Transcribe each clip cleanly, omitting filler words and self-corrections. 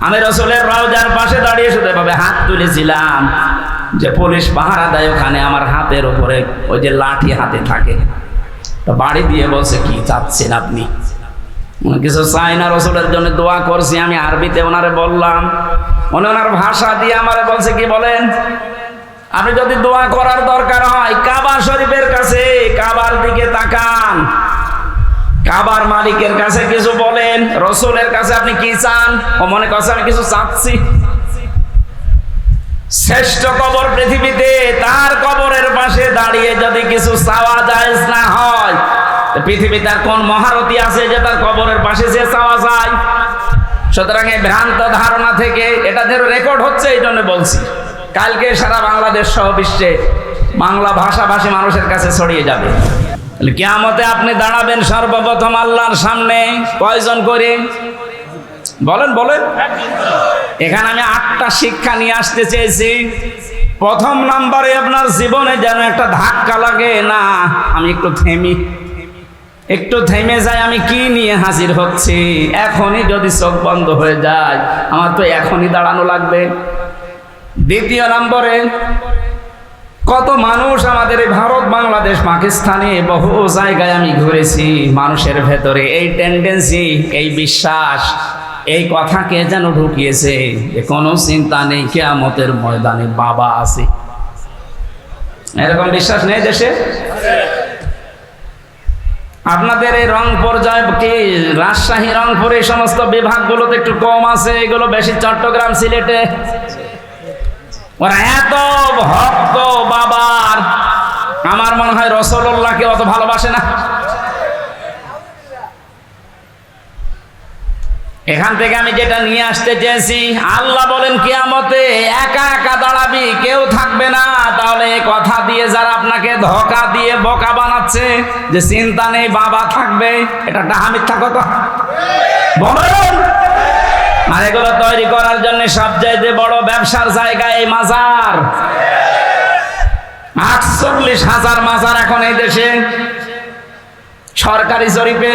আমি রাসূলের রওজার পাশে দাঁড়িয়ে শুধু এভাবে হাত তুলেছিলাম যে পুলিশ পাহারা দেয় ওখানে, আমার হাতের উপরে ওই যে লাঠি হাতে থাকে। তো বাড়ি দিয়ে বলছে, কি চাচ্ছেন আপনি? কিছু চাই না, রাসূলের জন্য দোয়া করছি। আমি আরবিতে ওনারে বললাম, উনি ওনার ভাষা দিয়ে আমারে বলছে, কি বলেন? আপনি যদি দোয়া করার দরকার হয় কাবা শরীফের কাছে, কাবার দিকে তাকান, কাবার মালিকের কাছে কিছু বলেন। রাসূলের কাছে আপনি কি চান? ও মনে করছে আমি কিছু চাচ্ছি। শ্রেষ্ঠ কবর পৃথিবীতে, তার কবরের পাশে দাঁড়িয়ে যদি কিছু চাওয়া জায়েজ না হয়, পৃথিবীতে আর কোন মহারথী আছে যে তার কবরের পাশে যে চাওয়া যায়? সুতরাং এই ভ্রান্ত ধারণা থেকে, এটা যেন রেকর্ড হচ্ছে এই জন্য বলছি, কালকে সারা বাংলাদেশ সহ বিশ্বে বাংলা ভাষাভাষী মানুষের কাছে ছড়িয়ে যাবে। কিয়ামতে আপনি দাঁড়াবেন সর্বপ্রথম আল্লাহর সামনে কয়জন করে? বলেন বলেন। এখানে আমি 8টা শিক্ষা নিয়ে আসতে চেয়েছি। প্রথম নাম্বারে, আপনার জীবনে যেন একটা ধাক্কা লাগে না, আমি একটু থেমে যাই, আমি কি নিয়ে হাজির হচ্ছি। এখনই যদি চোখ বন্ধ হয়ে যায়, আমার তো এখনই দাঁড়ানো লাগবে। দ্বিতীয় নম্বরে, কত মানুষ আমাদের এই ভারত, বাংলাদেশ, পাকিস্তানে বহু জায়গায় আমি ঘুরেছি, মানুষের ভেতরে এই টেন্ডেন্সি, এই বিশ্বাস, এই কথাকে যেন ঢুকিয়েছে যে কোনো চিন্তা নেই, কিয়ামতের ময়দানে বাবা আছে। এরকম বিশ্বাস নেই দেশে? আপনাদের এই রংপুর জয় কি রাজশাহী, রংপুর এই সমস্ত বিভাগগুলোতে একটু কম আছে, এগুলো বেশি চট্টগ্রাম, সিলেটে। ওরা এত ভক্ত বাবার, আমার মনে হয় রাসূলুল্লাহকে অত ভালোবাসে না। এখান থেকে আমি যেটা নিয়ে আসতে চেয়েছি, আল্লাহ বলেন কিয়ামতে একা একা দাঁড়াবি, কেউ থাকবে না। তাহলে এই কথা দিয়ে যারা আপনাকে ধোঁকা দিয়ে বোকা বানাচ্ছে যে চিন্তা নেই বাবা থাকবে, এটা ডাহা মিথ্যা কথা বলেন। আর এগুলো তৈরি করার জন্য সবচাইতে বড় ব্যবসার জায়গা এই মাজার। 48,000 মাজার এখন এই দেশে সরকারি জরিপে।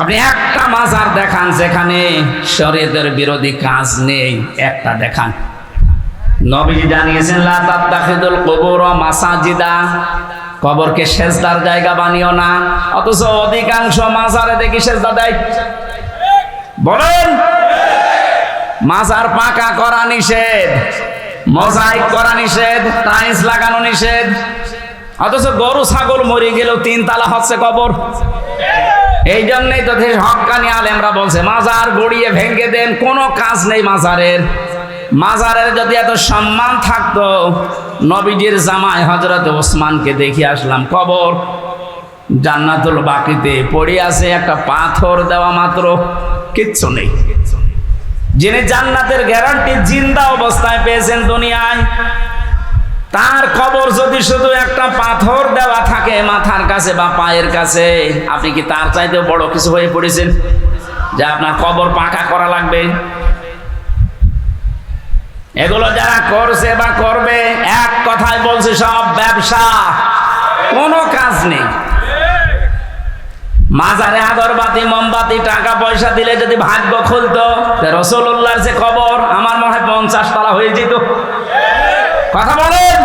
আপনি একটা মাজার দেখান যেখানে শরীয়তের বিরোধী কাজ নেই, একটা দেখান। নবীজি জানিয়েছেন, লা তাত্তাখিদুল কুবুর মাসাজিদা, কবরকে সেজদার জায়গা বানিও না। অথচ অধিকাংশ মাজারে দেখি সেজদা দেয়। বলেন, মাজার পাকা করা নিষেধ, মোজাইক করা নিষেধ, টাইলস লাগানো নিষেধ। অথচ গরু ছাগল মরে গেলেও 3 তালা হচ্ছে কবর। এই জন্যই তো হক্কানি আলেমরা বলছে মাজার গড়িয়ে ভেঙে দেন, কোনো কাজ নেই মাজারের। মাজারের যদি এত সম্মান থাকতো, নবীজির জামাই হযরত ওসমানকে দেখে আসলাম, কবর জান্নাতুল বাকিতে পড়ে আছে, একটা পাথর দেওয়া মাত্র, কিচ্ছু নেই। যিনি জান্নাতের গ্যারান্টি জিন্দা অবস্থায় পেয়েছেন দুনিয়ায়, তার কবর যদি শুধু একটা পাথর দেওয়া থাকে মাথার কাছে বা পায়ের কাছে, আপনি কি তার চাইতে বড় কিছু হয়ে পড়েছেন যে আপনার কবর পাকা করা লাগবে? এগুলো যারা করছে বা করবে, এক কথায় বলছে সব ব্যবসা, কোনো কাজ নেই। মাজারে আগরবাতি, মোমবাতি, টাকা পয়সা দিলে যদি ভাগ্য খুলতো, রাসূলুল্লাহর যে কবর আমার মনে হয় 50 তলা হয়ে যেত। কথা বলেন,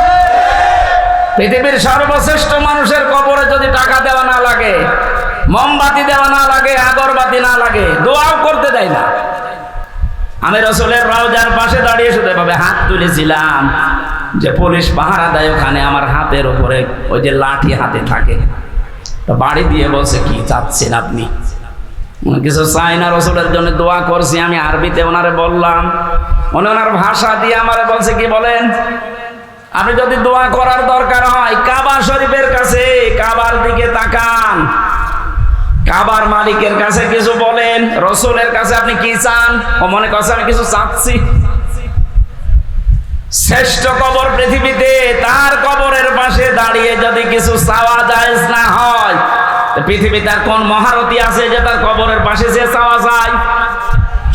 পৃথিবীর সর্বশ্রেষ্ঠ মানুষের কবরে যদি টাকা দেওয়া না লাগে, মোমবাতি দেওয়া না লাগে, আগরবাতি না লাগে, দোয়াও করতে দেয় না। আমি রাসূলের রওজার পাশে দাঁড়িয়ে শুধু এভাবে হাত তুলেছিলাম যে পুলিশ পাহারা দেয় ওখানে, আমার হাতের উপরে ওই যে লাঠি হাতে থাকে। তো বাড়ি দিয়ে বলছে, কি চাচ্ছেন আপনি? কিছু চাই না, রাসূলের জন্য দোয়া করছি। আমি আরবিতে ওনারে বললাম, উনি ওনার ভাষা দিয়ে আমারে বলছে, কি বলেন? আপনি যদি দোয়া করার দরকার হয় কাবা শরীফের কাছে, কাবার দিকে তাকান, কাবার মালিকের কাছে কিছু বলেন। রাসূলের কাছে আপনি কি চান? ও মনে করছে আমি কিছু চাচ্ছি। শ্রেষ্ঠ কবর পৃথিবীতে, তার কবরের পাশে দাঁড়িয়ে যদি কিছু চাওয়া জায়েজ না হয়, পৃথিবীতে আর কোন মহারথী আছে যে তার কবরের পাশে যে চাওয়া যায়?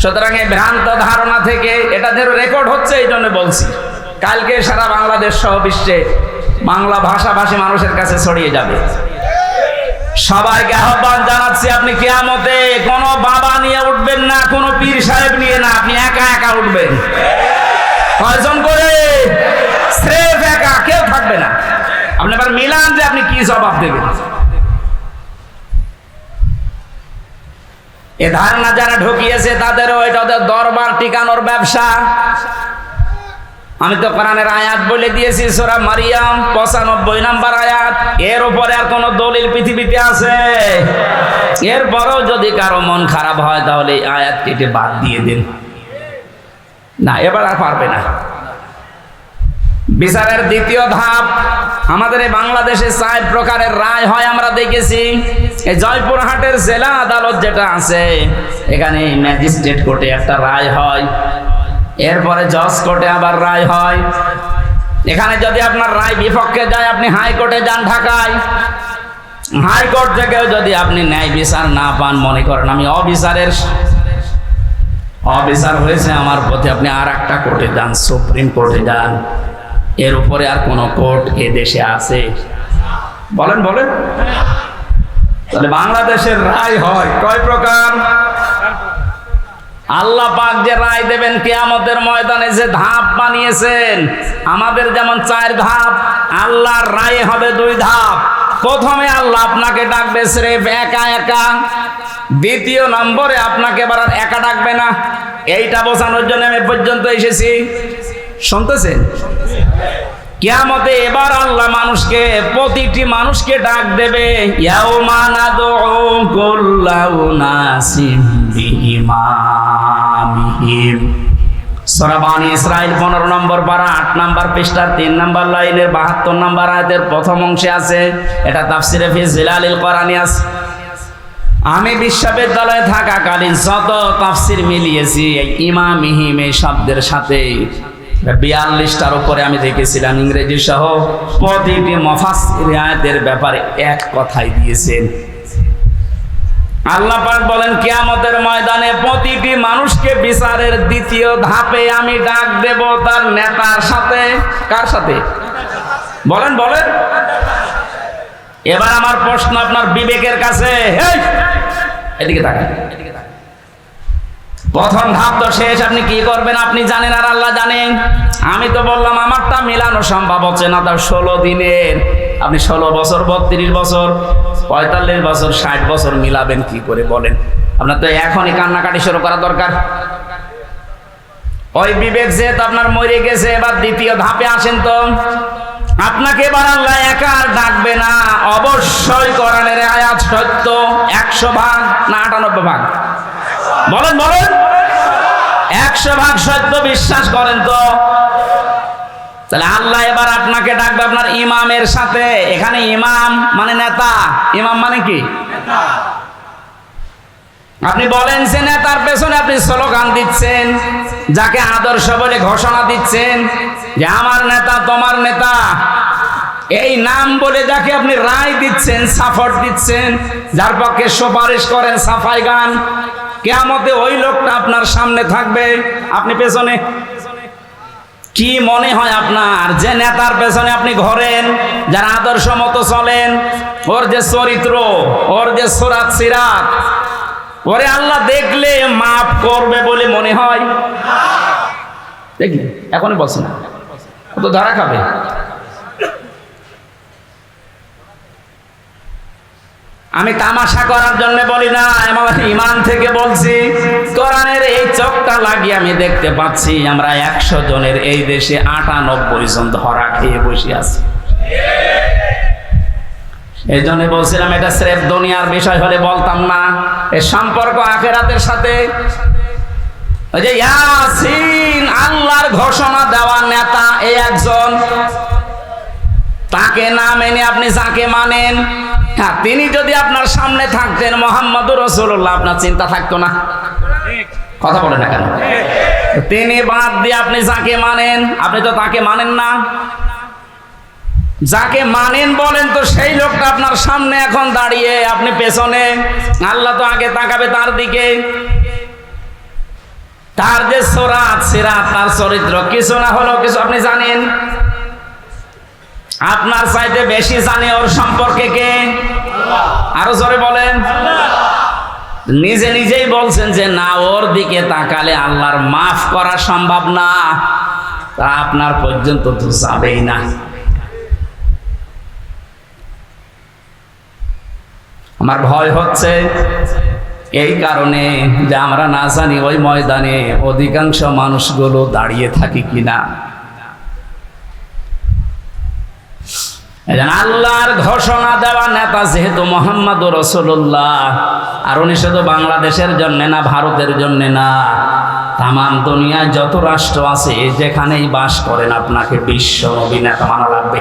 সুতরাং এই ভ্রান্ত ধারণা থেকে, এটা যেন রেকর্ড হচ্ছে এই জন্য বলছি, কালকে সারা বাংলাদেশ সহ বিশ্বে বাংলা ভাষাভাষী মানুষের কাছে ছড়িয়ে যাবে। সবাইকে আহ্বান জানাচ্ছি, আপনি কিয়ামতে কোনো বাবা নিয়ে উঠবেন না, কোনো পীর সাহেব নিয়ে না, আপনি একা একা উঠবেন? কয়জন করে? স্রেফ একা, কেউ থাকবে না। আপনি আবার মিলান যে আপনি কি জবাব দেবেন। এ ধারণা যারা ঢুকিয়েছে তাদেরও এটা ওদের দরবার টিকানোর ব্যবসা। আমি তো কোরআনের আয়াত বলে দিয়েছি, সূরা মারিয়াম 95 নম্বর আয়াত। এর উপরে আর কোন দলিল পৃথিবীতে আছে? এরপরও যদি কারো মন খারাপ হয় তাহলে এই আয়াত কেটে বাদ দিয়ে দিন। না, এবার আর পারবে না। বিচারের দ্বিতীয় ধাপ, আমাদের এই বাংলাদেশে 4 প্রকারের রায় হয় আমরা দেখেছি। এই জয়পুরহাটের জেলা আদালত যেটা আছে, এখানে ম্যাজিস্ট্রেট কোর্টে একটা রায় হয়, এরপরে জজ কোর্টে আবার রায় হয়। এখানে যদি আপনার রায় বিপক্ষে যায় আপনি হাইকোর্টে যান ঢাকায়। হাইকোর্ট থেকেও যদি আপনি ন্যায় বিচার না পান, মনে করেন আমি অবিচার হয়েছে আমার প্রতি, আপনি আর একটা কোর্টে যান, সুপ্রিম কোর্টে যান। এর উপরে আর কোন কোর্ট এ দেশে আছে? বলেন বলেন। তাহলে বাংলাদেশের রায় হয় কয় প্রকার? আল্লাহ পাক যে রায় দেবেন কিয়ামতের ময়দানে, যে ধাপ বানিয়েছেন, আমাদের যেমন 4 ধাপ, আল্লাহর রায় হবে 2 ধাপ। প্রথমে আল্লাহ আপনাকে ডাকবে স্রেফ একা একা, দ্বিতীয় নম্বরে আপনাকে এবার আর একা ডাকবে না। এইটা বোঝানোর জন্য আমি পর্যন্ত এসেছি। শুনতেছেন? কিয়ামতে এবার আল্লাহ মানুষকে, প্রতিটি মানুষকে ডাক দেবে, ইয়াউমা নাদউ কুল্লা উনাসিম বিইমামিহিম। সূরা বানী ইসরাঈল 15 নম্বর পারা 8 নম্বর পৃষ্ঠার 3 নম্বর লাইনের 72 নম্বর আয়াতের প্রথম অংশে আছে। এটা তাফসিরে ফি জিলালিল কোরআনে আছে। আমি বিশ্ববিদ্যালয়ে থাকাকালীন যত তাফসির মিলিয়েছি এই ইমামিহিম এই শব্দের সাথে 42টার উপরে আমি দেখেছিলাম ইংরেজি সহ। প্রতিটি মুফাসসির আয়াতের ব্যাপারে এক কথাই দিয়েছেন। আল্লাহ পাক বলেন কিয়ামতের ময়দানে প্রতিটি মানুষকে বিচারের দ্বিতীয় ধাপে আমি ডাক দেব তার নেতার সাথে। কার সাথে? বলেন বলেন। এবার আমার প্রশ্ন আপনার বিবেকের কাছে, এদিকে তাকান। প্রথম ধাপ তো শেষ, আপনি কি করবেন আপনি জানেন আর আল্লাহ জানেন। আমি তো বললাম আমারটা মিলানো সম্ভব হচ্ছে না, তার 16 দিনের। আপনি 16 বছর, 32 বছর, 45 বছর, 60 বছর মিলাবেন কি করে বলেন? আপনার তো এখনই কান্নাকাটি শুরু করা দরকার। ওই বিবেক যেহেতু আপনার মরে গেছে, এবার দ্বিতীয় ধাপে আসেন তো। আপনাকে এবার আল্লাহ একা আর ডাকবে না। অবশ্যই কোরআনের আয়াত সত্য। 100 ভাগ না 98 ভাগ? বলেন বলেন। 100 ভাগ সত্য বিশ্বাস করেন তো? তাহলে আল্লাহ এবার আপনাকে ডাকবে আপনার ইমামের সাথে। এখানে ইমাম মানে নেতা, ইমাম মানে কি? আপনি বলেন যে নেতার পেছনে আপনি স্লোগান দিচ্ছেন, যাকে আদর্শ বলে ঘোষণা দিচ্ছেন যে আমার নেতা তোমার নেতা, এই নাম বলে যাকে আপনি রায় দিচ্ছেন, সাপোর্ট দিচ্ছেন, যার পক্ষে সুপারিশ করেন, সাফাই গান, কিয়ামতে ওই লোকটা আপনার সামনে থাকবে, আপনি পেছনে। কি মনে হয় আপনার যে নেতার পেছনে আপনি ঘোরেন, যার আদর্শ মতো চলেন, ওর যে চরিত্র, ওর যে সুরাত সিরাত, ওরে আল্লাহ দেখলে মাফ করবে বলে মনে হয়? দেখলি এখনই বলছে না, ও তো ধরা খাবে। আমি তামাশা করার জন্য বলি না, আমার ইমান থেকে বলছি। কোরআনের এই চোখটা লাগিয়ে আমি দেখতে পাচ্ছি আমরা 100 জনের এই দেশে 98 জন ধরা খেয়ে বসে আছি। এই জন্য বলছিলাম এটা স্রেফ দুনিয়ার বিষয় হলে বলতাম না, এর সম্পর্ক আখিরাতের সাথে। ওই যে ইয়াসিন, আল্লাহর ঘোষণা দেওয়া নেতা এই একজন, তাকে না মেনে আপনি যাকে মানেন, হ্যাঁ তিনি যদি আপনার সামনে থাকতেন মুহাম্মদুর রাসূলুল্লাহ, আপনার চিন্তা থাকতো না? কথা বলেন না কেন? তিনি বাদ দিয়ে আপনি যাকে মানেন, আপনি তো তাকে মানেন না। যাকে মানেন বলেন তো সেই লোকটা আপনার সামনে এখন দাঁড়িয়ে, আপনি পেছনে। আল্লাহ তো আগে তাকাবে তার দিকে। তার যে সুরাত সিরাত, তার চরিত্র কিছু না হলেও কিছু আপনি জানেন। আপনার চাইতে বেশি জানে ওর সম্পর্কে কে? আরো জোরে বলেন। নিজে নিজেই বলছেন যে না, ওর দিকে তাকালে আল্লাহর মাফ করা সম্ভব না, তা আপনার পর্যন্ত তো যাবেই না। আমার ভয় হচ্ছে এই কারণে যে আমরা না জানি ওই ময়দানে অধিকাংশ মানুষগুলো দাঁড়িয়ে থাকি কিনা। আল্লাহর ঘোষণা দেওয়া নেতা যেহেতু মুহাম্মদুর রাসূলুল্লাহ, আর উনি শুধু বাংলাদেশের জন্য না, ভারতের জন্য না, তাম দুনিয়ায় যত রাষ্ট্র আছে যেখানেই বাস করেন আপনাকে বিশ্ব নবী নেতা মানা লাগবে।